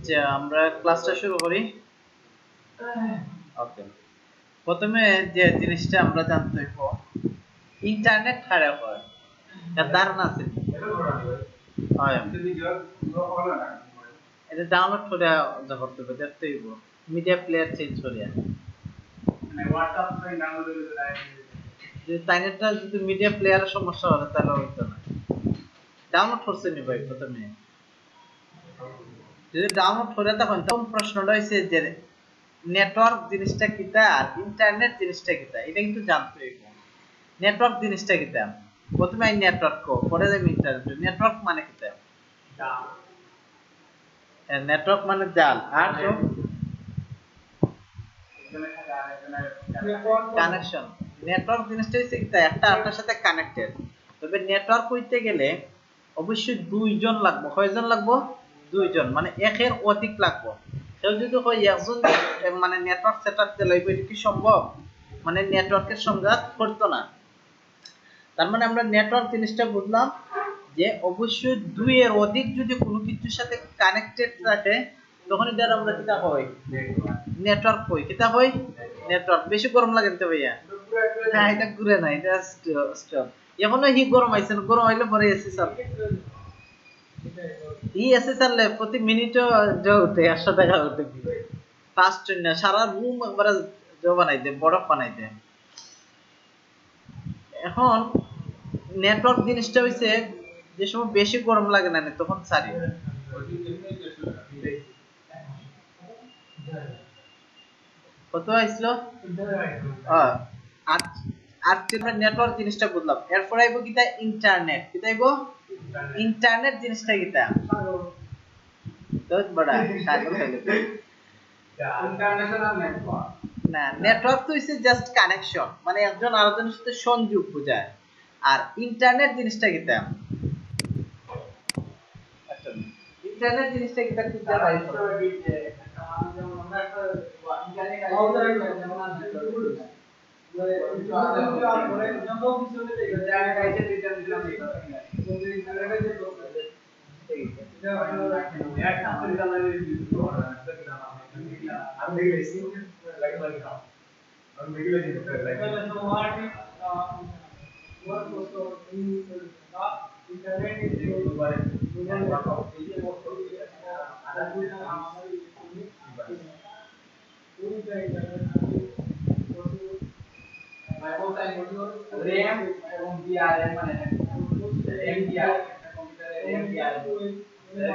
আচ্ছা আমরা ক্লাসটা শুরু করি। ওকে, প্রথমে যে জিনিসটা আমরা জানতে হইব ইন্টারনেট ছাড়া হয় এর ধারণা আছে হয় এটা ডাউনলোড করে যা করতে হবে দেখতে হইব মিডিয়া প্লেয়ার চেঞ্জ করিয়া মানে হোয়াটসঅ্যাপ থেকে ডাউনলোড করে যে টাইনেটটা যদি মিডিয়া প্লেয়ারের সমস্যা হয় তাহলে হইতো না। ডাউনলোড করতে নি ভাই প্রথমে যদি ডাউনলোড করে তখন প্রশ্নটা হইছে যে নেটওয়ার্ক জিনিসটা কিটা আর ইন্টারনেট জিনিসটা কিটা এটা কিন্তু জানতে হইব। নেটওয়ার্ক জিনিসটা কিটা প্রথমে এই নেটওয়ার্ক কো পরে যাবে ইন্টারনেট। নেটওয়ার্ক মানে কিটা জাল, নেটওয়ার্ক মানে জাল আর তো কানেকশন। নেটওয়ার্ক জিনিসটা হচ্ছে কিটা একটা আরেকটার সাথে কানেক্টেড। তবে নেটওয়ার্ক হইতে গেলে অবশ্যই দুইজন লাগবে। কয়জন লাগবে? দুইজন, মানে একের অধিক লাগবে। কেউ যদি কই একজন মানে নেটওয়ার্ক সেটআপ দিতে লাগবে এটা কি সম্ভব? মানে নেটওয়ার্কের সংজ্ঞা করতো না। তার মানে আমরা নেটওয়ার্ক জিনিসটা বুঝলাম যে অবশ্যই দুইয়ের অধিক যদি কোনো কিছুর সাথে কানেক্টেড থাকে তখন এটা আমরা কিতা কই? নেটওয়ার্ক কই। কিতা কই? নেটওয়ার্ক। বেশি গরম লাগে তো ভাইয়া? না এটা ঘুরে না, এটা স্টপ। এখনো হি গরম আইছে না, গরম হইলে পরে এসি স্যার ই এসি স্যারলে প্রতি মিনিটও যে উঠে 100 টাকা উঠে ফাস্ট না সারা রুম একবারে বানাই দে, বরফ বানাই দে। এখন নেটওয়ার্ক জিনিসটা হইছে যে সময় বেশি গরম লাগে না তখন সারি কত আইছিল আর আমরা নেটওয়ার্ক জিনিসটা বুঝলাম। এরপর আইবো কিটা ইন্টারনেট। কিটা আইবো? ইন্টারনেট জিনিসটা কিটা বহুত বড় সাগর হইলো ইন্টারন্যাশনাল নেটওয়ার্ক না। নেটওয়ার্ক তো হইছে জাস্ট কানেকশন, মানে একজন আরেকজনের সাথে সংযোগ বোঝায়। আর ইন্টারনেট জিনিসটা কিটা? আচ্ছা ইন্টারনেট জিনিসটা কিটা কি জানাই যেমন আমরা একটা ইন্টারনেট আইছে যেমন RAM এবং DRM মানে MDR কম্পিউটারে MDR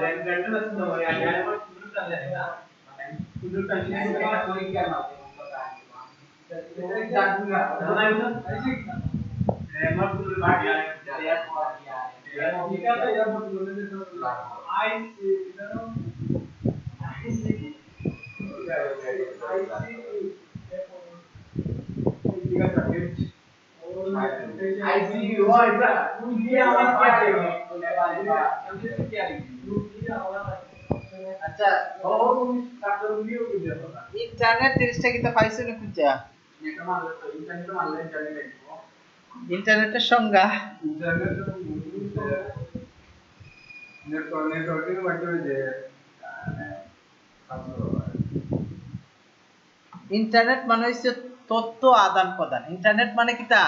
RAM ব্র্যান্ড আছে তো ওই DRM এর পুরো চলে না মানে পুরো চলে এটা কোই কি আর না এটা জানা না আইছে RAM এর পুরো DRM এটা তো এর পুরো আইসি জানো আইসি ICU হয় এটা দুনিয়া আমার আচ্ছা ও তারপর ভিডিও ভিডিও কথা ইন্টারনেট জিনিসটা কি তা পাইছো না খুঁজা এটা মানে ইন্টারনেট মানে ইন্টারনেট দেখো ইন্টারনেটের সংজ্ঞা নেটওয়ার্কের মাধ্যমে যে ইন্টারনেট মানে হচ্ছে তথ্য আদান প্রদান। ইন্টারনেট মানে কিটা?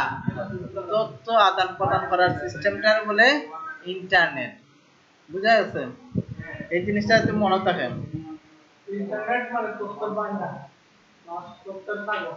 তথ্য আদান প্রদান করার সিস্টেমটার বলে ইন্টারনেট। বুঝা গেছে? এই জিনিসটা যদি মনে থাকে ইন্টারনেট মানে তথ্যের ভান্ডার, তথ্যের সাগর।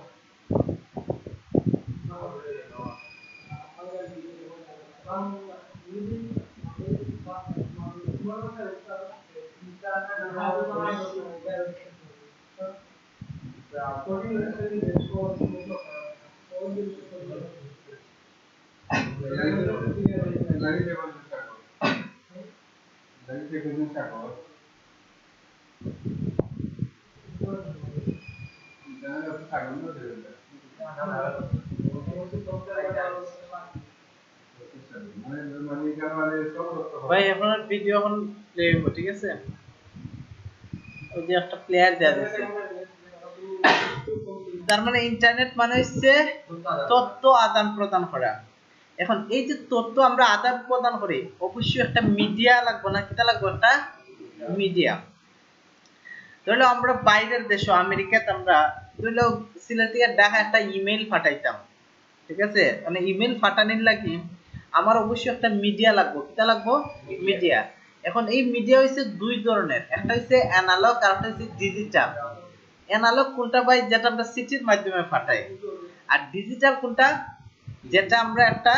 ভাই আপনার ভিডিও এখন প্লে হইব, ঠিক আছে? ওই যে একটা প্লেয়ার দেয়া দিছে। তার মানে ইন্টারনেট মানে হচ্ছে তথ্য আদান প্রদান করা। এখন এই যে তথ্য আমরা আদান প্রদান করি অবশ্যই একটা মিডিয়া লাগবে না? কিটা লাগবে? একটা মিডিয়া। ধরো আমরা বাইরের দেশে আমেরিকাতে আমরা ধরো সিলেট থেকে ঢাকা একটা ইমেল পাঠাইতাম, ঠিক আছে, মানে ইমেল পাঠানোর লাগি আমার অবশ্যই একটা মিডিয়া লাগবে। কিটা লাগবে? মিডিয়া। এখন এই মিডিয়া হইছে দুই ধরনের, একটা হইছে অ্যানালগ আর একটা হইছে ডিজিটাল। অ্যানালগ কোনটা ভাই? যেটা আমরা চিঠির মাধ্যমে পাঠাই। আর ডিজিটাল কোনটা? যেটা আমরা একটা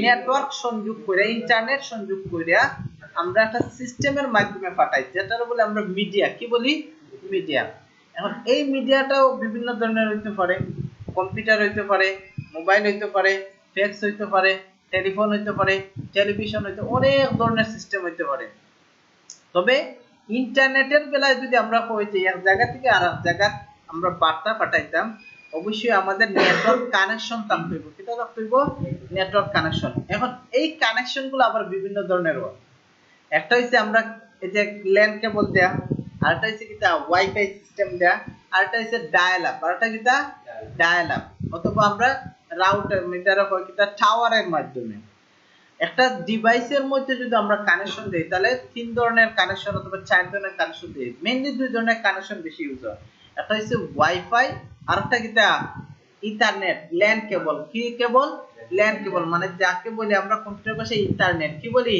নেটওয়ার্ক সংযোগ করে, ইন্টারনেট সংযোগ করে আমরা একটা সিস্টেমের মাধ্যমে পাঠাই, যেটা বলে আমরা মিডিয়া। কি বলি? মিডিয়া। এখন এই মিডিয়াটাও বিভিন্ন ধরনের হইতে পারে, কম্পিউটার হইতে পারে, মোবাইল হইতে পারে, ফ্যাক্স হইতে পারে, টেলিফোন হইতে পারে, টেলিভিশন হইতে, অনেক ধরনের সিস্টেম হইতে পারে। তবে ইন্টারনেটের বেলায় যদি আমরা কই যে এক জায়গা থেকে আর এক জায়গা আমরা বার্তা পাঠাইতাম, অবশ্যই আমাদের নেটওয়ার্ক কানেকশন থাকতে হইব। কিটা থাকতে হইব? Network connection. এখন এই কানেকশন গুলো আবার বিভিন্ন ধরনের হয়। একটা হইছে আমরা এই যে ল্যান্ড কেবল দেয়া, আরেকটা হইছে কিটা ওয়াইফাই সিস্টেম দেয়া, আরেকটা হইছে ডায়াল আপ, আরেকটা কিটা ডায়াল আপ, অথবা আমরা রাউটার মিটারে হয় কিটা টাওয়ারের মাধ্যমে। একটা ডিভাইসের মধ্যে যদি আমরা কানেকশন দেই তাহলে তিন ধরনের কানেকশন অথবা চার ধরনের কানেকশন দেই। মেইনলি দুই ধরনের কানেকশন বেশি ইউজ হয়। একটা হচ্ছে ওয়াইফাই, আরেকটা কিটা ইথারনেট, ল্যান্ড কেবল। কি কেবল? ল্যান্ড কেবল, মানে যাকে বলি আমরা কম্পিউটার ভাষায় ইথারনেট। কি বলি?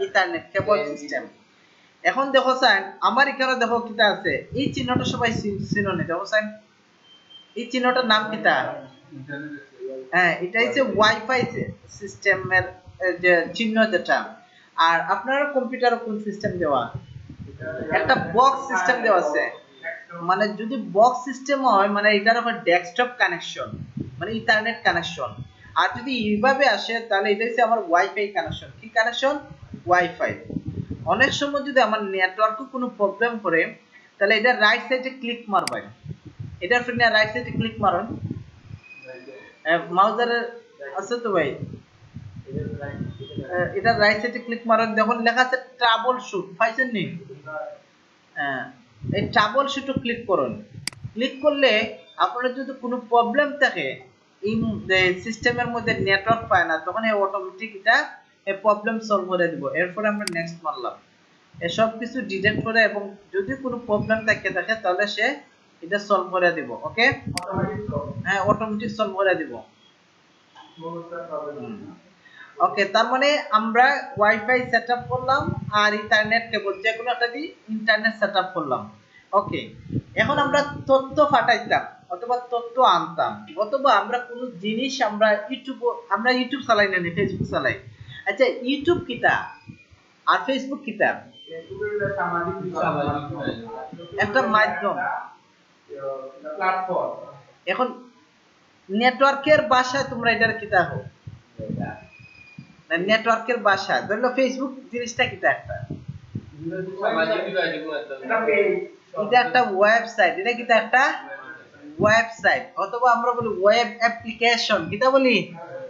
ইথারনেট কেবল সিস্টেম। এখন দেখো স্যার, আমার এখানে দেখো কিটা আছে, এই চিহ্নটা সবাই চিনো নি? দেখো স্যার, এই চিহ্নটার নাম কিটা? হ্যাঁ, এটা হচ্ছে ওয়াইফাই সিস্টেমের যে চিহ্ন যেটা। আর আপনার কম্পিউটারে কোন সিস্টেম দেওয়া? একটা বক্স সিস্টেম দেওয়া আছে। মানে যদি বক্স সিস্টেম হয় মানে এটার আবার ডেস্কটপ কানেকশন, মানে ইথারনেট কানেকশন। আর যদি এইভাবে আসে তাহলে এটা হচ্ছে আমার ওয়াইফাই কানেকশন। কি কানেকশন? ওয়াইফাই। অনেক সময় যদি আমার নেটওয়ার্কে কোনো প্রবলেম করে তাহলে এটা রাইট সাইডে ক্লিক মারবেন, এটা ফিরে রাইট সাইডে ক্লিক মারুন। মাউজারে আছে তো ভাই, এটা রাইট সাইডে ক্লিক মারুন, দেখুন লেখা আছে ট্রাবল শুট, পাইছেন নি? এই ট্রাবল শুটও ক্লিক করুন। ক্লিক করলে আপনার যদি কোনো প্রবলেম থাকে, এই সিস্টেমের মধ্যে নেটওয়ার্ক পায় না, তখন এই অটোমেটিক এটা এই প্রবলেম সলভ করে দিব। এরপরে আমরা নেক্সট মারলাম, এসব কিছু ডিটেক্ট করে এবং যদি কোনো প্রবলেম থাকে তাহলে সে এটা সলভ করে দিব। ওকে, হ্যাঁ, অটোমেটিক সলভ করে দিব। ওকে, তার মানে আমরা ওয়াইফাই সেটআপ করলাম আর ইন্টারনেট কেবল যে কোনো একটা দিয়ে ইন্টারনেট সেটআপ করলাম। ওকে, এখন আমরা তথ্য পাঠাইতাম অথবা তথ্য আনতাম, অথবা আমরা কোনো জিনিস আমরা ইউটিউব চালাই না, ফেসবুক চালাই। আচ্ছা, ইউটিউব কিটা আর ফেসবুক কিটা? একটা মাধ্যম, প্ল্যাটফর্ম। এখন নেটওয়ার্কের ভাষায় তোমরা এটার কিটা হোক, নেটওয়ার্কের ভাষা ধরলো ফেসবুক জিনিসটা কিটা? একটা এটা একটা ওয়েবসাইট, এটা কিটা? একটা ওয়েবসাইট, অথবা আমরা বলি ওয়েব অ্যাপ্লিকেশন। কিটা বলি?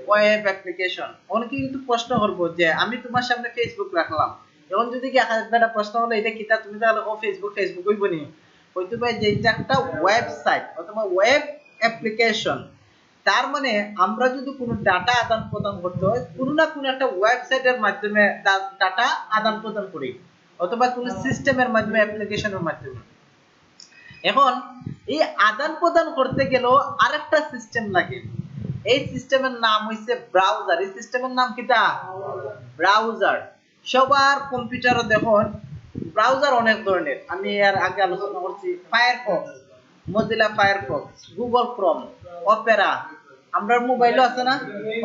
Web application. অনেকে কিন্তু প্রশ্ন করবো যে আমি তোমার সামনে ফেসবুক রাখলাম, এখন যদি কি একটা প্রশ্ন হলো এটা কিটা, তুমি তাহলে ও ফেসবুক ফেসবুক হইব নি? হইতে পারে যে এটা একটা ওয়েবসাইট অথবা ওয়েব অ্যাপ্লিকেশন। তার মানে আমরা যদি কোনো ডাটা আদান প্রদান করতে হয়, কোনো না কোনো একটা ওয়েবসাইটের মাধ্যমে ডাটা আদান প্রদান করি, অথবা কোনো সিস্টেমের মাধ্যমে, অ্যাপ্লিকেশনের মাধ্যমে। এখন এই আদান প্রদান করতে গেলেও আরেকটা সিস্টেম লাগে। এই সিস্টেমের নাম হইছে ব্রাউজার। এই সিস্টেমের নাম কিটা? ব্রাউজার। সবার কম্পিউটারে দেখুন ব্রাউজার অনেক ধরনের, আমি এর আগে আলোচনা করছি। Firefox, Mozilla Firefox, Google Chrome, Opera, আমরা মোবাইলও আছে না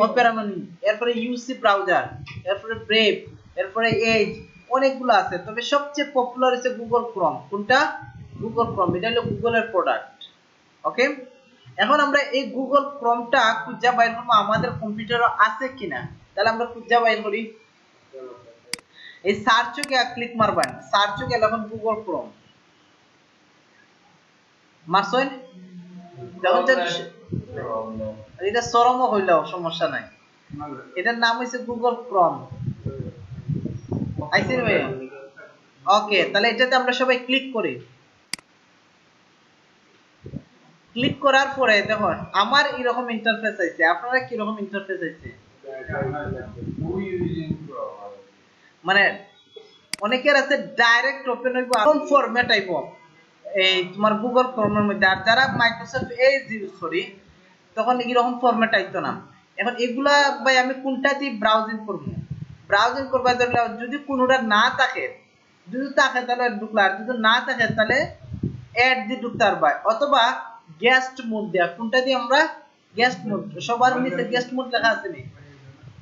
অপেরা মানি, এরপরে ইউসি ব্রাউজার, এরপরে ব্রেভ, এরপরে এজ, অনেকগুলো আছে। তবে সবচেয়ে পপুলার হচ্ছে গুগল ক্রোম। কোনটা? Google Chrome. এটা হলো গুগলের প্রোডাক্ট। ওকে, এখন আমরা এই গুগল ক্রোমটা খুঁজে বাইর করব আমাদের কম্পিউটারে আছে কিনা। তাহলে আমরা খুঁজে বাইর করি, এই সার্চে গিয়ে ক্লিক মারবেন, সার্চে গিয়ে লিখুন গুগল ক্রোম। মারছেন? দেখুন এটা সরমও হইলেও সমস্যা নাই, এটার নাম হইছে গুগল ক্রোম। আইছেন ভাই? ওকে, তাহলে এটাতে আমরা সবাই ক্লিক করি। ক্লিক করার পরে দেখুন আমার এরকম ইন্টারফেস আইছে, আপনারা কি রকম ইন্টারফেস আইছে? মানে অনেকের আছে ডাইরেক্ট ওপেন হইব, কোন ফরম্যাট আইব, এই তোমার গুগল ক্রোমের মধ্যে। আর যারা মাইক্রোসফট এজ ইউজ করি তখন এরকম ফরম্যাট আইতো না। এখন এগুলা ভাই আমি কোনটা দিয়ে ব্রাউজিং করব, ব্রাউজিং করবা ধরলে যদি কোনোটা না থাকে, যদি থাকে তাহলে ঢুকলা, আর যদি না থাকে তাহলে অ্যাড দিয়ে ঢুকতে পারবা, অথবা গেস্ট মোড দেয়া। কোনটা দিয়ে আমরা গেস্ট মোড, সবার নিচে গেস্ট মোড লেখা আছে নি,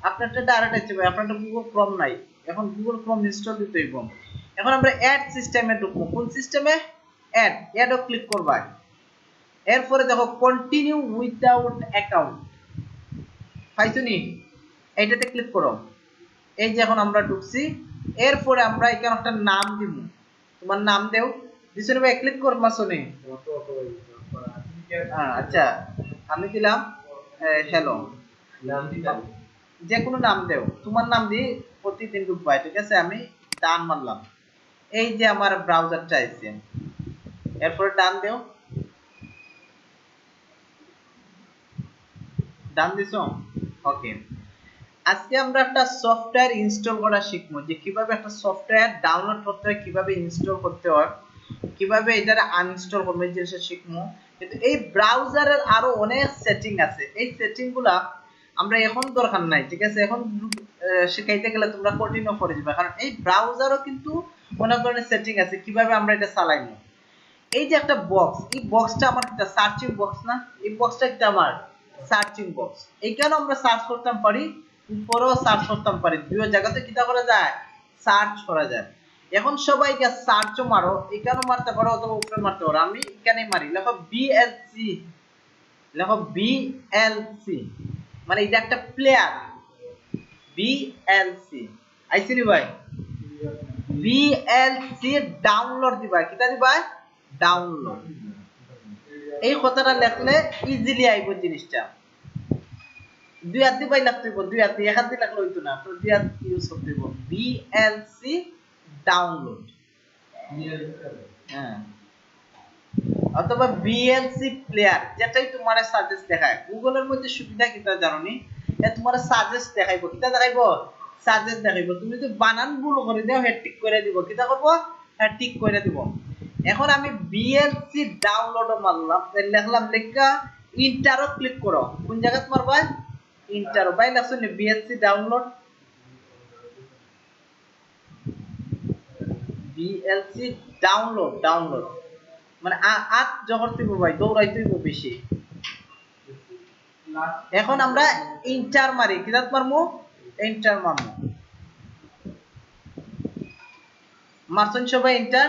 আপনারটা ডাইরেক্ট আছে ভাই, আপনারটা গুগল ক্রোম নাই, এখন গুগল ক্রোম ইনস্টল দিতে হইব। এখন আমরা অ্যাড সিস্টেমে ঢুকবো। কোন সিস্টেমে? অ্যাড, অ্যাডও ক্লিক করবা। এরপরে দেখো কন্টিনিউ উইদাউট অ্যাকাউন্ট পাইছো নি, এইটাতে ক্লিক করো। এই যে এখন আমরা ঢুকছি। এরপরে আমরা এখানে একটা নাম দিব, তোমার নাম দেও। দিছনি ভাই ক্লিক কর মাসনি। আচ্ছা আমি দিলাম হ্যালো, নাম দিলাম, যে কোনো নাম দেও, তোমার নাম দিয়ে প্রতিদিন ঢুকবা, ঠিক আছে? আমি ডান মারলাম। এই যে আমার ব্রাউজারটা আইছে, এরপরে ডান দেও, ডান দিছো, ওকে। আজকে আমরা একটা সফটওয়্যার ইনস্টল করা শিখবো, যে কিভাবে একটা সফটওয়্যার ডাউনলোড করতে হয়, কিভাবে ইনস্টল করতে হয়, কিভাবে এটারে আনইনস্টল করবে, এই জিনিসটা শিখবো। কিন্তু এই ব্রাউজারের আরো অনেক সেটিং আছে, এই সেটিং গুলা আমরা এখন দরকার নাই, ঠিক আছে? এখন শিখাইতে গেলে তোমরা কঠিনও পড়ে যাবে, কারণ এই ব্রাউজারও কিন্তু অনেক ধরনের সেটিং আছে, কিভাবে আমরা এটা চালাইবো। এই যে একটা বক্স, এই বক্সটা আমার একটা সার্চিং বক্স না, এই বক্সটা একটা আমার সার্চিং বক্স। এইখানে আমরা সার্চ করতাম পারি, উপরেও সার্চ করতাম পারি, দুই জায়গাতে কিটা করা যায়, সার্চ করা যায়। এখন সবাইকে সার্চও মারো, এখানেও মারতে পারো অথবা উপরে মারতে পারো। আমি এখানে মারি, লেখো বিএলসি, লেখো বিএলসি, মানে এটা একটা প্লেয়ার, বিএলসি আইসিনি ভাই। বিএলসি ডাউনলোড দিবা, কিটা দিবা, ডাউনলোড। এই কথাটা লিখলে ইজিলি আইব জিনিসটা। দুই হাত দিয়ে লাগতে হইব, দুই হাত দিয়ে, এক হাত দিয়ে লাগলে হইতো না, তো দুই হাত ইউজ করতে হইব। বিএলসি ডাউনলোড, হ্যাঁ, অথবা বিএলসি প্লেয়ার, যেটাই তোমার সাজেস্ট দেখায়। গুগলের মধ্যে সুবিধা কিটা জানো নি, এ তোমার সাজেস্ট দেখাইবো, কিটা দেখাইবো, সাজেস্ট দেখাইবো। তুমি যদি বানান ভুল করে দাও, হে টিক করে দিব, কিটা করব, হ্যাঁ টিক করে দিব। এখন আমি বিএলসি ডাউনলোড মারলাম, লিখলাম, লেখা ইন্টারও ক্লিক করো। কোন জায়গায় মারবা, ইন্টারও বাই লাগছে নি, BLC download, BLC download, download মানে আট জগর দিব ভাই, দৌড়াইতে হইব বেশি। এখন আমরা ইন্টার মারি, কিদাত মারমু, এন্টার মারমু। মারছেন সবাই ইন্টার?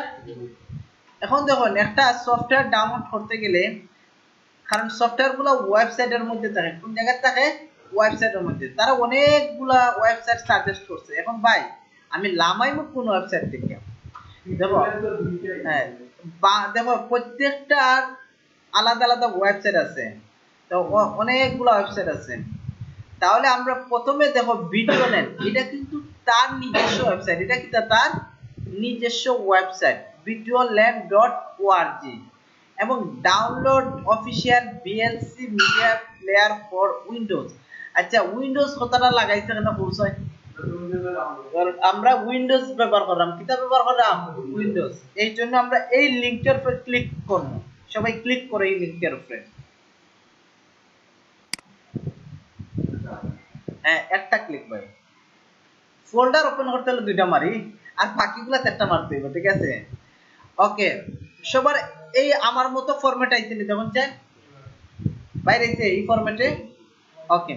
এখন দেখুন, একটা সফটওয়্যার ডাউনলোড করতে গেলে, কারণ সফটওয়্যার গুলো ওয়েবসাইটের মধ্যে থাকে, কোন জায়গায় থাকে, ওয়েবসাইটের মধ্যে। তারা অনেকগুলা ওয়েবসাইট সাজেস্ট করছে। এখন ভাই আমি লামাইমু কোন ওয়েবসাইট থেকে, দেখো, হ্যাঁ, দেখো প্রত্যেকটার আলাদা আলাদা ওয়েবসাইট আছে, তো অনেকগুলো ওয়েবসাইট আছে। তাহলে আমরা প্রথমে দেখো ভিডিও ল্যান্ড, এটা কিন্তু তার নিজস্ব ওয়েবসাইট, এটা কি তার নিজস্ব ওয়েবসাইট, videoland.org, এবং download official BLC media player for Windows. আচ্ছা উইন্ডোজ কথাটা লাগাইছে কেন পৌঁছায়, আমরা উইন্ডোজ ব্যবহার করলাম, কিটা ব্যবহার করলাম, উইন্ডোজ। এই জন্য আমরা এই লিংকের উপর ক্লিক করব, সবাই ক্লিক করে এই লিংকের উপরে। হ্যাঁ একটা ক্লিক ভাই, ফোল্ডার ওপেন করতে হলে দুইটা মারি, আর বাকিগুলো একটা মারতে হবে, ঠিক আছে? ওকে, সবার এই আমার মতো ফরম্যাট আইতে নি, দেখুন চাই বাইরে আইছে এই ফরম্যাটে। ওকে,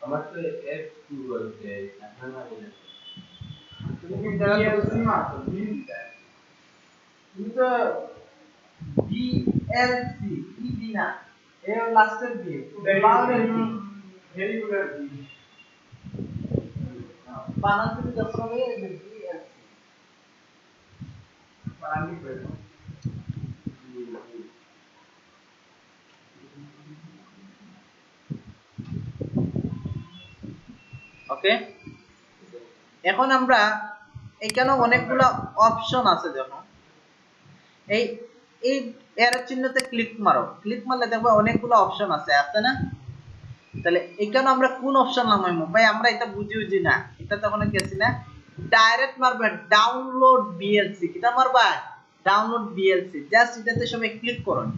আমার তো F2 বলতে আপনারা বলেন তুমি বিএলসি না, তুমি তো বিএলসি ই দিনা, এর লাস্টের দিয়ে ভেরি গুড আর কি বানান তুমি যখন হবে বিএলসি বানানি করে। ওকে, এখন আমরা এখানে অনেকগুলো অপশন আছে, দেখো এই এই এর চিহ্নতে ক্লিক মারো, ক্লিক মারলে দেখবে অনেকগুলো অপশন আছে, আছে না? তাহলে এখানে আমরা কোন অপশন নামাইমু ভাই, আমরা এটা বুঝি না, এটা তখন গেছি না, ডাইরেক্ট মারবে ডাউনলোড বিএলসি, কিটা মারবা, ডাউনলোড বিএলসি, জাস্ট এটাতে সবাই ক্লিক করুন।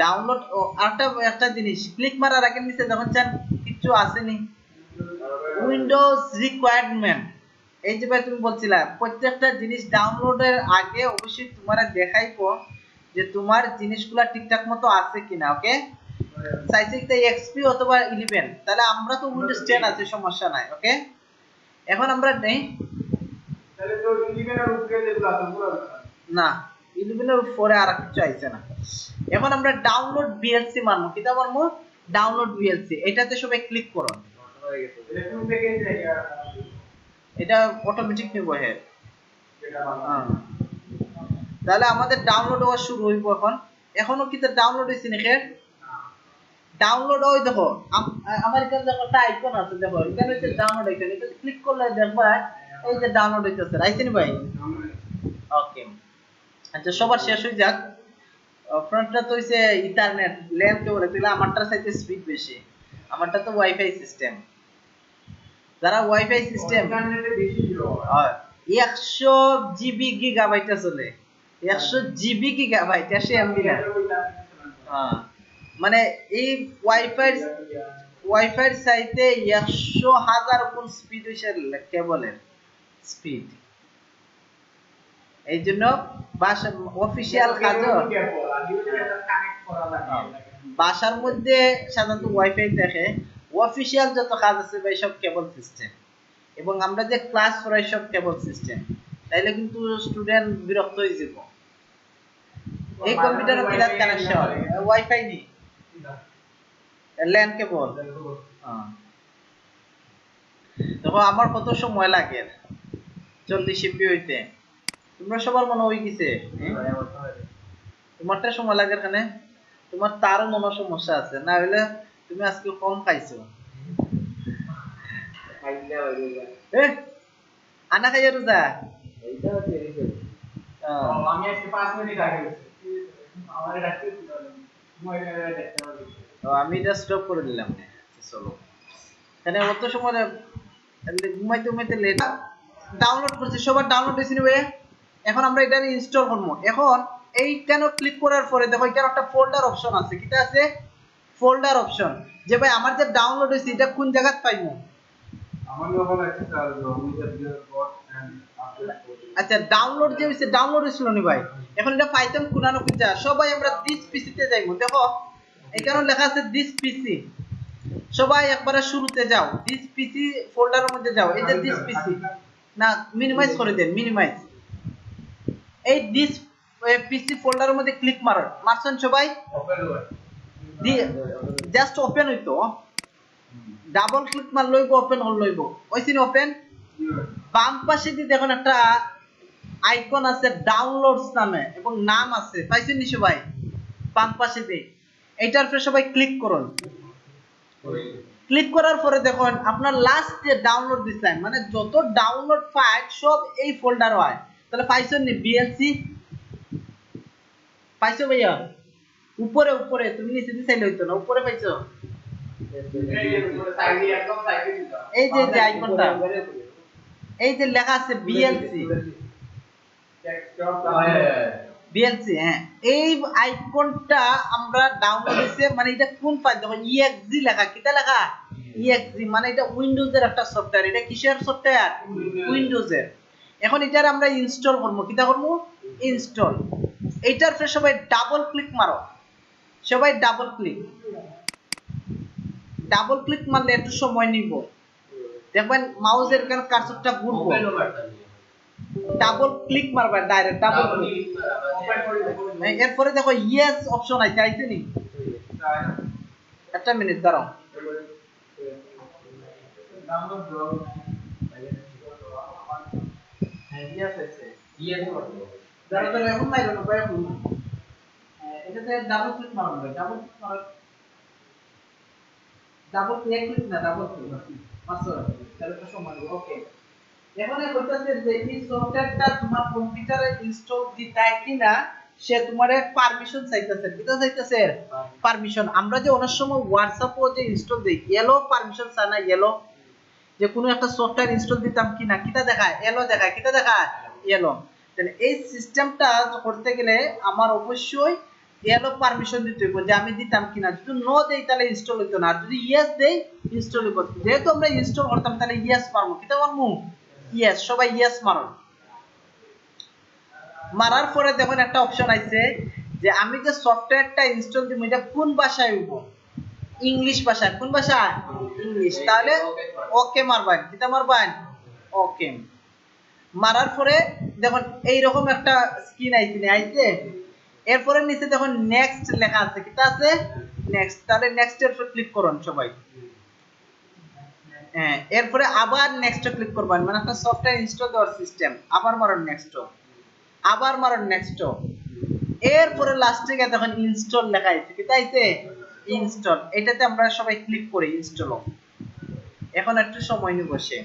ডাউনলোড একটা জিনিস ক্লিক মারার আগে নিচে যখন চান কিছু আসেনি উইন্ডোজ রিকোয়ারমেন্ট, এই যে ভাই তুমি বলছিলা প্রত্যেকটা জিনিস ডাউনলোডের আগে অবশ্যই তোমারে দেখাইবো যে তোমার জিনিসগুলো ঠিকঠাক মতো আছে কিনা। ওকে, চাইছে কি এক্সপি অথবা 11, তাহলে আমরা তো উইন্ডোজ 10 আছে, সমস্যা নাই। ওকে, এখন আমরা নেই তাহলে তো 11 এর উপরে যেগুলো আছে ওগুলো না, 11 এর উপরে আর কিছু আইছে না। এখন আমরা ডাউনলোড বিএলসি মারমু, কিটা মারমু ডাউনলোড বিএলসি, এটাতে সবাই ক্লিক করুন। এটা কোন থেকে এটা অটোমেটিক নিব হে, তাহলে আমাদের ডাউনলোড হওয়া শুরু হইব। এখনো কি ডাউনলোড হইছে নাকি? ডাউনলোড হয়, দেখো আমার এখানে দেখো একটা আইকন আছে, দেখো এখানে হচ্ছে ডাউনলোড আইকন, এটাতে ক্লিক করলে দেখবা এই যে ডাউনলোড হইতেছে, আইছেনি ভাই? ওকে, আচ্ছা সবার শেষ হয়ে যাক। ফ্রন্টটা তো হইছে ইথারনেট ল্যান কেবল, তাহলে আমারটার সাথে স্পিড বেশি, আমারটা তো ওয়াইফাই সিস্টেম। যারা ওয়াইফাই সিস্টেম ইন্টারনেটে বেশি দিলো 100 জিবি গিগাবাইট চলে, 100 জিবি গিগাবাইট, 100 এমবি না। মানে এই ওয়াইফাইয়ের চাইতে 100,000 গুণ স্পিড হইছে কেবলের স্পিড। এই জন্য অফিশিয়াল কাজও বাসার মধ্যে সাধারণত ওয়াইফাই দেখে, অফিশিয়াল যত কাজ আছে ভাই সব কেবল সিস্টেম, এবং আমরা যে ক্লাস করাই সব কেবল সিস্টেম, তাইলে কিন্তু স্টুডেন্ট বিরক্ত হয়ে যাব। এই কম্পিউটারে বিরাট কানেকশন ওয়াইফাই নেই, ল্যান কেবল। দেখো আমার কত সময় লাগে 40 এমবি হইতে, তোমরা সবার মনে হয়ে গেছে, তোমারটা সময় লাগে এখানে, তোমার তারও মনে সমস্যা আছে, না হলে তুমি আজকে কম খাইছো। আনা খাইয়া রোজা আমি আজকে 5 মিনিট আগে আমারে ডাকতে দিল, আমি এটা স্টপ করে দিলাম। চলো, এখানে অত সময় ঘুমাইতে ঘুমাইতে লেট। ডাউনলোড করছি, সবার ডাউনলোড হয়েছে নি ভাইয়া? এখন আমরা এটা ইনস্টল করবো। এখন এইখানে ক্লিক করার পরে দেখো এখানে একটা ফোল্ডার অপশন আছে, কিটা আছে? ফোল্ডার অপশন, যে ভাই আমার যে ডাউনলোড হয়েছে এটা কোন জায়গায় পাইবো? আমার যখন একটা চার্জ বট এন্ড আপডেট। আচ্ছা ডাউনলোড যে হইছে, ডাউনলোড হইছিল নি ভাই? এখন এটা পাইতাম কোনানো কোনটা? সবাই আমরা দিস পিসি তে যাইবো। দেখো এখানে লেখা আছে দিস পিসি, সবাই একবারে শুরুতে যাও, দিস পিসি ফোল্ডারের মধ্যে যাও। এই যে দিস পিসি, না মিনিমাইজ করে দেন, মিনিমাইজ। এই দিস পিসি ফোল্ডারের মধ্যে ক্লিক মারো, মারছেন সবাই? ওপেন হয়, জাস্ট ওপেন হইতো, ডাবল ক্লিক মারলেই ওপেন হল লইব। ওইছিন ওপেন। বাম পাশে দিয়ে দেখুন একটা আইকন আছে ডাউনলোডস নামে এবং নাম আছে, পাইছেন নি সবাই? বাম পাশে দিয়ে এইটার উপরে সবাই ক্লিক করুন। ক্লিক করার পরে দেখুন আপনার লাস্ট যে ডাউনলোড দিছেন, মানে যত ডাউনলোড ফাইল সব এই ফোল্ডার হয়। তাহলে পাইছেন নি বিএলসি? পাইছো ভাইয়া? উপরে উপরে, তুমি নিচে দিতে চাইলে হইতো না, উপরে পাইছো? এই যে যে আইকনটা, এই যে লেখা আছে বিএলসি, বিএলসি, হ্যাঁ এই আইকনটা আমরা ডাউনলোড হইছে। মানে এটা কোন ফাইল? দেখো ইএক্সজি লেখা, কিটা লেখা? ইএক্সজি, মানে এটা উইন্ডোজের একটা সফটওয়্যার। এটা কিসের সফটওয়্যার? উইন্ডোজের। এখন এটার আমরা ইনস্টল করব, কিটা করব? ইনস্টল। এইটার উপরে সবাই ডাবল ক্লিক মারো, সবাই ডাবল ক্লিক। ডাবল ক্লিক মারলে একটু সময় নিব, দেখবেন মাউসের এখানে কার্সরটা ঘুরবো। ডাবল ক্লিক মারবা, ডাইরেক্ট ডাবল ক্লিক। এরপরে দেখো ইয়েস অপশন আছে, আইছে নি? একটা মিনিট দাঁড়াও, ডাউনলোড ব্রো ইয়েস আছে, ইয়েস করব। দাঁড়াও দাঁড়াও, এখন মাইরো না, বাইরে করুন। এটাতে ডাবল ক্লিক মারুন, ডাবল ক্লিক মারো, ডাবল ক্লিক না, ডাবল ক্লিক মারছো, তাহলে তো সময় লাগবে। ওকে, এখন বলতেছে যে এই সফটওয়্যারটা তোমার কম্পিউটারে ইনস্টল দিতাই কিনা সে তোমারে পারমিশন চাইতেছে। কিটা চাইতেছে? পারমিশন। আমরা যে অনেক সময় হোয়াটসঅ্যাপও যে ইনস্টল দেই, এলো পারমিশন চায় না? এলো যে কোনো একটা সফটওয়্যার ইনস্টল দিতাম কিনা, কিটা দেখায়? এলো দেখায়। কিটা দেখায়? এলো। তাহলে এই সিস্টেমটা করতে গেলে আমার অবশ্যই এলো পারমিশন দিতে হবে যে আমি দিতাম কিনা, যদি নো দেই তাহলে ইনস্টল হইতো না, আর যদি ইয়েস দেই ইনস্টল হইব। যেহেতু আমরা ইনস্টল করতাম তাহলে ইয়েস মারবো, কিটা মারবো ইয়েস, সবাই ইয়েস মারো। মারার পরে দেখুন একটা অপশন আছে যে আমি যে সফটওয়্যারটা ইনস্টল দিব এটা কোন ভাষায় হইব, ইংলিশ ভাষায়। কোন ভাষা? ইংলিশ। তাহলে ওকে মারবেন, কিটা মারবেন ওকে। মারার পরে দেখুন এইরকম একটা স্ক্রিন আইছে। এরপরে নিচে দেখুন নেক্সট লেখা আছে, কিটা আছে নেক্সট। তাহলে নেক্সট এর উপর ক্লিক করুন সবাই। হ্যাঁ, এরপরে আবার নেক্সট ক্লিক করবেন, মানে একটা সফটওয়্যার ইনস্টল দেওয়ার সিস্টেম। আবার মারুন নেক্সট, আবার মারুন নেক্সট। এরপরে লাস্টে গিয়ে দেখুন ইনস্টল লেখা আছে, কিটা আইছে ইনস্টল। এটাতে আমরা সবাই ক্লিক করি ইনস্টল। এখন একটু সময় নিব বসে।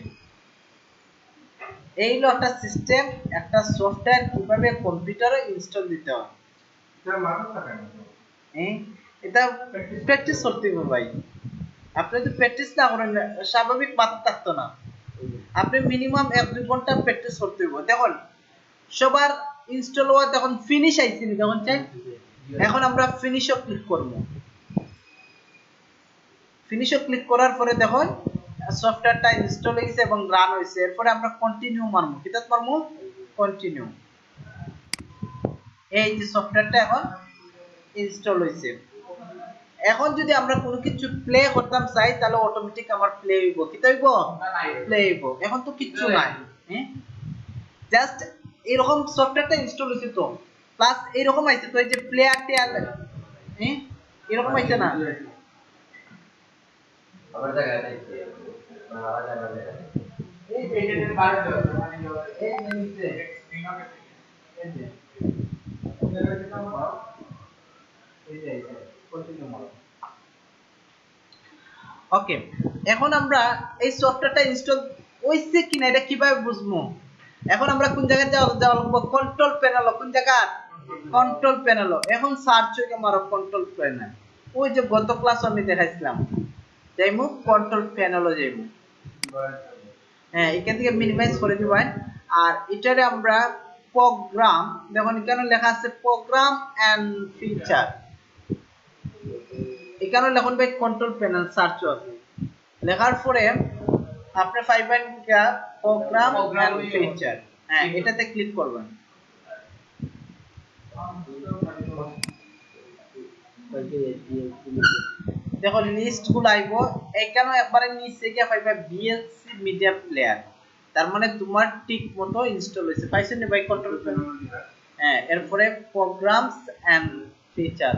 এই হলো একটা সিস্টেম, একটা সফটওয়্যার কিভাবে কম্পিউটারে ইনস্টল দিতে হয়। এটা প্র্যাকটিস করতে হবে ভাই। আপনি যদি প্র্যাকটিস না করেন স্বাভাবিক মাথা থাকতো না। আপনি মিনিমাম 1-2 ঘন্টা প্র্যাকটিস করতে হবে। দেখুন সবার ইনস্টল হওয়া তখন ফিনিশ আইছে, দেখুন চাই। এখন আমরা ফিনিশও ক্লিক করব। ফিনিশও ক্লিক করার পরে দেখুন সফটওয়্যারটা ইনস্টল হয়েছে এবং রান হয়েছে। এরপরে আমরা কন্টিনিউ মারবো, কিটা মারবো কন্টিনিউ। এই যে সফটওয়্যারটা এখন ইনস্টল হয়েছে। এখন যদি আমরা কোনো কিছু প্লে করতাম চাই তাহলে অটোমেটিক আমার প্লে হইব, কিটা হইব প্লে হইব। এখন তো কিচ্ছু নাই, জাস্ট এরকম সফটওয়্যারটা ইনস্টল হয়েছে তো, প্লাস এরকম আইছে তো, এই যে প্লেয়ার টেয়ার এরকম আইছে না। আবার জায়গা আইছে, আবার জায়গা এই পেজের বাইরে মানে এই নিচে এই যে ওকে। এখন আমরা এই সফটওয়্যারটা ইনস্টল হইছে কিনা এটা কিভাবে বুঝবো? এখন আমরা কোন জায়গায় যাওয়া লাগবে? Control panel. কোন জায়গা? Control panel. এখন সার্চ হয়ে মারো কন্ট্রোল প্যানেল। ওই যে গত ক্লাস আমি দেখাইছিলাম, যাইমু কন্ট্রোল প্যানেলে যাইমু। হ্যাঁ, এখান থেকে মিনিমাইজ করে দিবেন। আর এটারে আমরা প্রোগ্রাম, দেখুন এখানে লেখা আছে প্রোগ্রাম এন্ড ফিচার। এখানে লিখুন ভাই কন্ট্রোল প্যানেল সার্চ আছে। লেখার পরে আপনি পাইবেন কি প্রোগ্রাম এন্ড ফিচার। হ্যাঁ, এটাতে ক্লিক করবেন। দেখো লিস্ট গুলো আইবো। এখানে একবারে নিচে গিয়ে পাইবা বিএলসি মিডিয়া প্লেয়ার। তার মানে তোমার ঠিক মতো ইনস্টল হয়েছে। পাইছেন ভাই কন্ট্রোল প্যানেল? হ্যাঁ, এরপরে প্রোগ্রামস এন্ড ফিচার।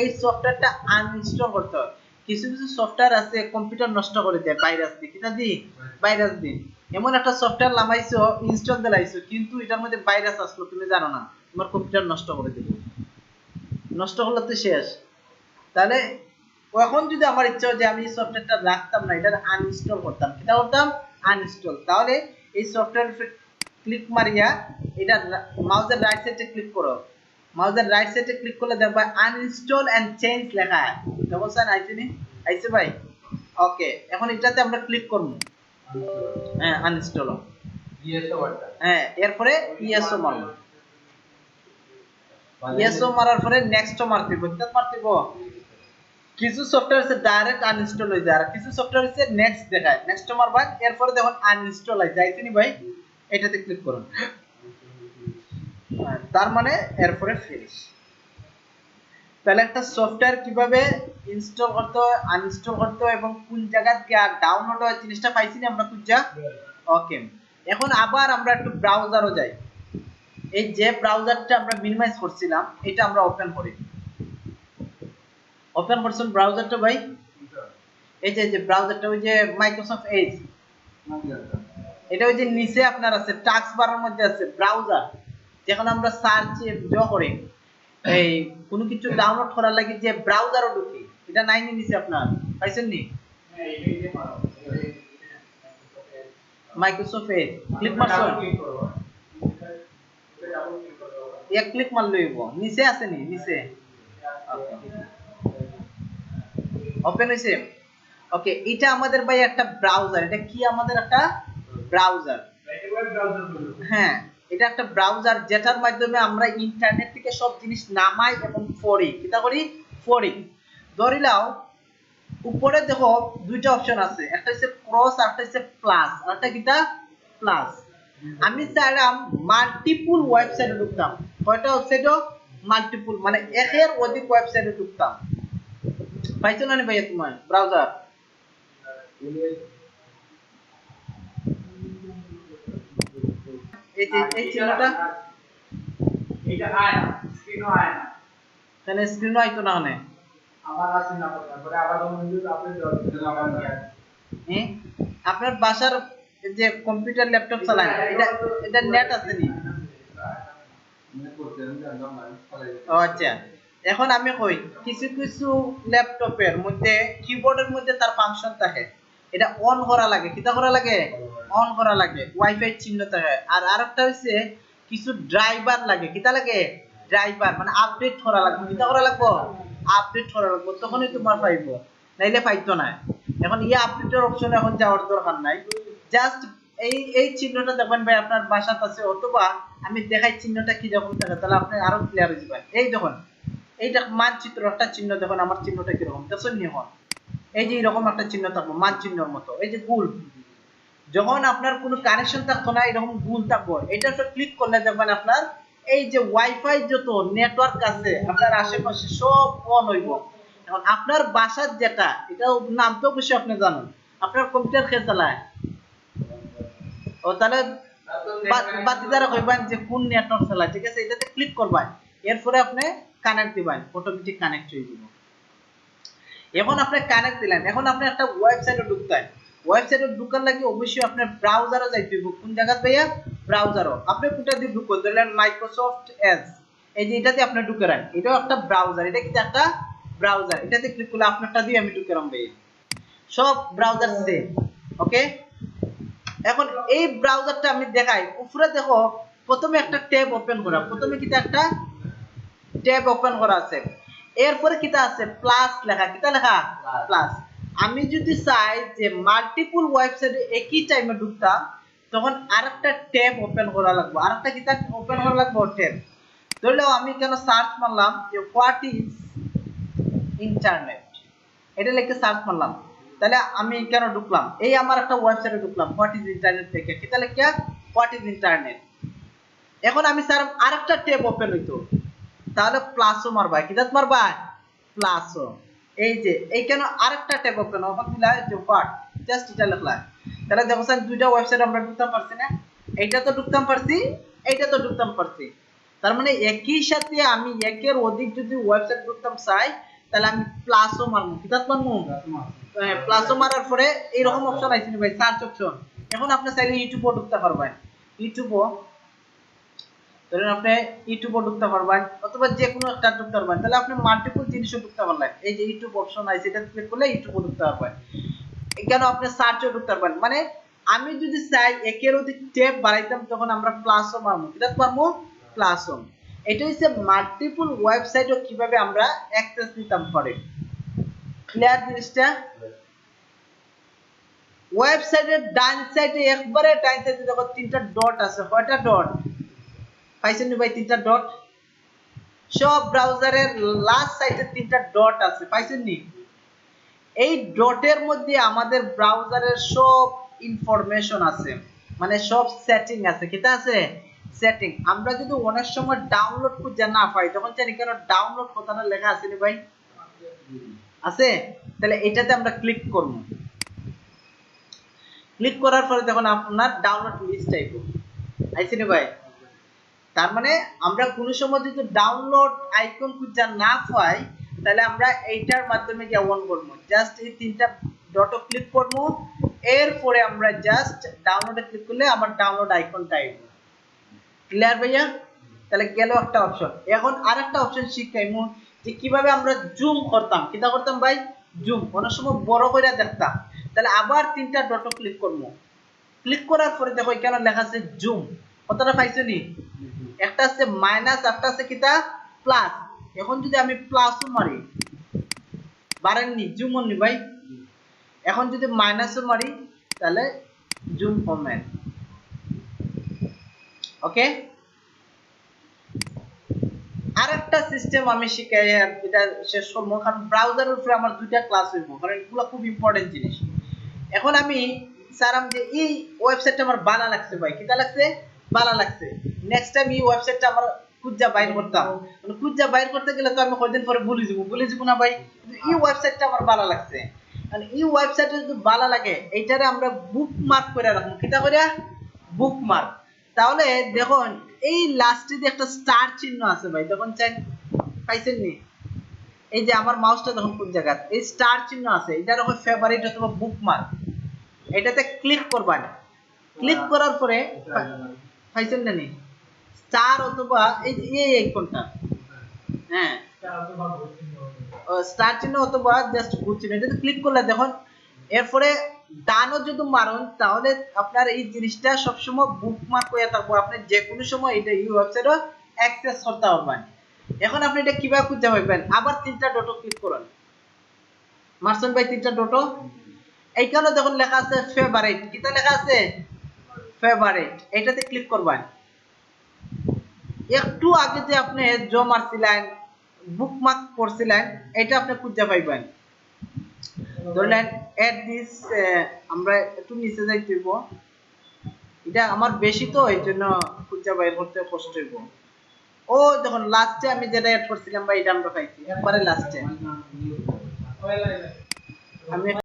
এই সফটওয়্যারটা আনইনস্টল করতে হবে। কিছু কিছু সফটওয়্যার আছে কম্পিউটার নষ্ট করে দেয় ভাইরাস দিয়ে, কিটা দি ভাইরাস দিন। এমন একটা সফটওয়্যার লাগাইছো ইনস্টল দিলাইছো কিন্তু এটার মধ্যে ভাইরাস আসলো তুমি জানো না, তোমার কম্পিউটার নষ্ট করে দিল। নষ্ট হলো তো শেষ। তাহলে এখন যদি আমার ইচ্ছা হয় যে আমি এই সফটওয়্যারটা রাখতাম না, এটা আনইনস্টল করতাম, কিটা করতাম আনইনস্টল। তাহলে এই সফটওয়্যার ক্লিক মারিয়া এটা মাউসের রাইট সাইডে ক্লিক করো। মাউসের রাইট সাইডে ক্লিক করলে দেখবা আনইনস্টল এন্ড চেঞ্জ লেখা আছে। বুঝছেন আইছে নি? আইছে ভাই? ওকে, এখন এটাতে আমরা ক্লিক করব। হ্যাঁ, আনইনস্টল। ইয়েসও বাটন। হ্যাঁ, এরপরে ইয়েসও মারব। ইয়েসও মারার পরে নেক্সটও মারতে হবে। কিটা মারতে হবে? কিছু সফটওয়্যার আছে ডাইরেক্ট আনইনস্টল হয়ে যায়, আর কিছু সফটওয়্যার আছে নেক্সট দেখায়। নেক্সটও মারবা, এরপরে দেখুন আনইনস্টল হয়ে যায়। আইছে নি ভাই? এটাতে ক্লিক করুন। তার মানে এরপরে ফিনিশ। তাহলে একটা সফটওয়্যার কিভাবে ইনস্টল করতে হয়, আনইনস্টল করতে হয় এবং কোন জায়গা থেকে ডাউনলোড হয় জিনিসটা পাইছি না আমরা খুঁজা। ওকে, এখন আবার আমরা একটু ব্রাউজারও যাই। এই যে ব্রাউজারটা আমরা মিনিমাইজ করছিলাম এটা আমরা ওপেন করি। ওপেন করছেন ব্রাউজারটা ভাই? এই যে ব্রাউজারটা ওই যে মাইক্রোসফট এজ, এটা ওই যে নিচে আপনার আছে টাস্ক বারের মধ্যে আছে ব্রাউজার। যখন আমরা সার্চ করি এই কোনো কিছু ডাউনলোড করার লাগে যে ব্রাউজারও ঢুকি, এটা নাই নি নিচে আপনার পাইছেন নি? মাইক্রোসফট এজ ক্লিক মারছো। এক ক্লিক মারলে হইব নিচে আছে নি নিচে ওপেন হইছে ওকে এটা আমাদের ভাই একটা ব্রাউজার এটা কি আমাদের একটা ব্রাউজার হ্যাঁ এটা একটা ব্রাউজার যেটার মাধ্যমে আমরা ইন্টারনেট থেকে সব জিনিস নামাই এবং পড়ি কিটা করি পড়ি ধরিলাও উপরে দেখো দুইটা অপশন আছে একটা হচ্ছে ক্রস আর একটা হচ্ছে প্লাস আর একটা কিটা প্লাস আমি চাইলাম মাল্টিপল ওয়েবসাইটে ঢুকতাম কয়টা ওয়েবসাইটে মাল্টিপল মানে একের অধিক ওয়েবসাইটে ঢুকতাম পাইছো না ভাই তোমার ব্রাউজার এই যে এই চিহ্নটা এটা আয় না স্ক্রিনও আয় না তাহলে স্ক্রিনও আইতো না মানে আমার আছে না পরে আবার বন্ধু আপনি আমার হ্যাঁ আপনার বাসার যে কম্পিউটার ল্যাপটপ চালান এটা এটা নেট আছে নি ও আচ্ছা এখন আমি কই কিছু কিছু ল্যাপটপের মধ্যে কিবোর্ডের মধ্যে তার ফাংশন থাকে এটা অন করা লাগে কিটা করা লাগে অন করা লাগে ওয়াইফাই চিহ্ন থাকে আর আরেকটা হইছে কিছু ড্রাইভার লাগে কিটা লাগে ড্রাইভার মানে আপডেট করা লাগবে কিটা করা লাগবে আপডেট করা লাগবে তখনই তোমার পাইবো নাইলে পাইতো না এখন এই আপডেটের অপশন এখন যাওয়ার দরকার নাই জাস্ট এই চিহ্নটা দেখবেন ভাই আপনার বাসাতে আছে অথবা আমি দেখাই চিহ্নটা কি যখন থাকে তাহলে আপনি আরো ক্লিয়ার হয়ে যাবেন এই দেখুন এইটা মানচিত্র একটা চিহ্ন দেখুন আমার চিহ্নটা কি রকম দেখুন নিয়ম এই যে এরকম একটা চিহ্ন থাকবে মানচিহ্নের মতো এই যে গোল যখন আপনার কোনো কানেকশন থাকতো না এরকম গোল থাকবে এটার উপর ক্লিক করলে দেখবেন আপনার এই যে ওয়াইফাই যত নেটওয়ার্ক আছে আপনার আশেপাশে সব অন হইব এখন আপনার বাসার যেটা এটা নাম তো অবশ্যই আপনি জানেন আপনার কম্পিউটার কে চালায় ও তাহলে বাতিদারা কইবেন যে কোন নেটওয়ার্ক চালায় ঠিক আছে এটাতে ক্লিক করবেন এরপরে আপনি কানেক্ট দিবেন অটোমেটিক কানেক্ট হয়ে যাবে এখন আপনি কানেক্ট দিলেন এখন আপনি একটা ওয়েবসাইটে ঢুকতেন ওয়েবসাইটে ঢুকার লাগে অবশ্যই আপনার ব্রাউজারে যাইতে হবে কোন জায়গা ভাইয়া ব্রাউজারও আপনি কোনটা দিয়ে ঢুকবেন ধরলেন মাইক্রোসফট এজ এই যে এটাতে আপনি ঢুকে রাখেন এটাও একটা ব্রাউজার এটা কিন্তু একটা ব্রাউজার এটাতে ক্লিক করলে আপনারটা দিয়ে আমি ঢুকে রাখব ভাই সব ব্রাউজার সেম ওকে এখন এই ব্রাউজারটা আমি দেখাই উপরে দেখো প্রথমে একটা ট্যাব ওপেন করা প্রথমে কিটা একটা ট্যাব ওপেন করা আছে এরপরে কিটা আছে প্লাস লেখা কিটা লেখা প্লাস আমি যদি চাই যে মাল্টিপল ওয়েবসাইটে একই টাইমে ঢুকতাম তখন আরেকটা ট্যাব ওপেন করা লাগবে আরেকটা কিটা ওপেন করা লাগবে ট্যাব ধরলেও আমি কেন সার্চ মারলাম যে হোয়াট ইজ ইন্টারনেট এটা লিখে সার্চ মারলাম তাহলে আমি কেন ঢুকলাম এই আমার একটা ওয়েবসাইটে ঢুকলাম হোয়াট ইজ ইন্টারনেট থেকে কিটা লিখে হোয়াট ইজ ইন্টারনেট এখন আমি স্যার আরেকটা ট্যাব ওপেন হইতো তাহলে প্লাসও মারবা কিটা মারবা প্লাসও এই যে এই কেন আরেকটা ট্যাব ওপেন ওপেন দিলা যে হোয়াট জাস্ট এটা লিখলা তাহলে দেখো স্যার দুইটা ওয়েবসাইট আমরা ঢুকতাম পারছি না এইটা তো ঢুকতাম পারছি এইটা তো ঢুকতাম পারছি তার মানে একই সাথে আমি একের অধিক যদি ওয়েবসাইট ঢুকতাম চাই তাহলে আমি প্লাসও মারবো কিটা মারবো প্লাসও মারার পরে এইরকম অপশন আইছে ভাই সার্চ অপশন এখন আপনি চাইলে ইউটিউবও ঢুকতে পারবেন ইউটিউবও ধরেন আপনি ইউটিউবও ঢুকতে পারবেন অথবা যে কোনো একটা ঢুকতে পারবেন তাহলে আপনি মাল্টিপল জিনিসও ঢুকতে পারলেন এই যে ইউটিউব অপশন আছে এটা ক্লিক করলে ইউটিউবও ঢুকতে পারবেন কেন আপনি সার্চও ঢুকতে পারবেন মানে আমি যদি চাই একের অধিক ট্যাব বাড়াইতাম তখন আমরা প্লাসও মারবো কিটা মারবো প্লাসও এটা হচ্ছে মাল্টিপল ওয়েবসাইটও কিভাবে আমরা অ্যাক্সেস নিতাম পারে ক্লিয়ার জিনিসটা ওয়েবসাইটের ডান সাইডে একবারে ডান সাইডে দেখো তিনটা ডট আছে কয়টা ডট পাইছেন ভাই তিনটা ডট সব ব্রাউজারের লাস্ট সাইডে তিনটা ডট আছে পাইছেন নি এই ডটের মধ্যে আমাদের ব্রাউজারের সব ইনফরমেশন আছে মানে সব সেটিং আছে কিটা আছে সেটিং আমরা যদি অনেক সময় ডাউনলোড করতে না পাই তখন জানি কেন ডাউনলোড কথাটা লেখা আছে নি ভাই আছে তাহলে এটাতে আমরা ক্লিক করব ক্লিক করার পরে দেখুন আপনার ডাউনলোড লিস্ট আইবো আইছে নি ভাই তার মানে আমরা কোন সময় যদি ডাউনলোড আইকন খুঁজে না পাই তাহলে আমরা এইটার মাধ্যমে গিয়ে অন করব জাস্ট এই তিনটা ডটও ক্লিক করব এরপরে আমরা জাস্ট ডাউনলোডে ক্লিক করলে আমার ডাউনলোড আইকনটা আইবো ক্লিয়ার ভাইয়া তাহলে গেল একটা অপশন এখন আরেকটা অপশন শিখাইমু যে কিভাবে আমরা জুম করতাম কিটা করতাম ভাই জুম অনেক সময় বড় করে দেখতাম তাহলে আবার তিনটা ডটও ক্লিক করব ক্লিক করার পরে দেখো এখানে লেখা আছে জুম কতটা পাইছো নি একটা আছে মাইনাস, একটা আছে কিটা প্লাস। এখন যদি আমি প্লাসও মারি, বাড়েননি জুম নি ভাই, এখন যদি মাইনাসও মারি তাহলে জুম কমেন। ওকে, আরেকটা সিস্টেম আমি শিখাই, এটা শেষ করবো কারণ ব্রাউজারের উপরে আমার দুইটা ক্লাস হইব, কারণ এগুলো খুব ইম্পর্টেন্ট জিনিস। এখন আমি চারাম যে এই ওয়েবসাইটটা আমার ভালো লাগছে ভাই, কিটা লাগছে ভালো লাগছে, নেক্সট টাইম এই ওয়েবসাইটটা আমার খুঁজা বাইর করতাম, খুঁজা বাইর করতে গেলে তো আমি কয়দিন পরে ভুলে যাব না ভাই, কিন্তু এই ওয়েবসাইটটা আমার ভালো লাগছে। কারণ এই ওয়েবসাইটে যদি ভালো লাগে এইটারে আমরা বুকমার্ক করে রাখবো, কিটা করে বুকমার্ক। তাহলে দেখুন এই লাস্টে যে একটা স্টার চিহ্ন আছে ভাই, দেখুন চাই পাইছেন নি, এই যে আমার মাউসটা দেখুন কোন জায়গা, এই স্টার চিহ্ন আছে, এটার হবে ফেভারিট অথবা বুকমার্ক। এটাতে ক্লিক করবেন, ক্লিক করার পরে পাইছেন না নি স্টার অথবা এই যে এই আইকনটা, হ্যাঁ স্টার চিহ্ন অথবা জাস্ট ঘুর চিহ্ন, এটাতে ক্লিক করলে দেখুন এরপরে ডানও যদি মারুন তাহলে আপনার এই জিনিসটা সবসময় বুকমার্ক হয়ে থাকবো, আপনি যে কোনো সময় এটা এই ওয়েবসাইটও অ্যাক্সেস করতে পারবেন। এখন আপনি এটা কিভাবে খুঁজে পাবেন, আবার তিনটা ডটও ক্লিক করুন, মারছেন ভাই তিনটা ডটও, এইখানে দেখুন লেখা আছে ফেভারিট, কিটা লেখা আছে ফেভারিট, এটাতে ক্লিক করবেন। একটু আগে যে আপনি জমা মারছিলেন বুকমার্ক করছিলেন এটা আপনি খুঁজে পাইবেন। ধরলেন এট দিস, আমরা একটু নিচে যাইতে হইব, এটা আমার বেশি তো এই জন্য খুঁজে বাইর করতে কষ্ট হইব। ও দেখুন লাস্টে আমি যেটা অ্যাড করছিলাম ভাই, এটা আমরা পাইছি একবারে লাস্টে। আমি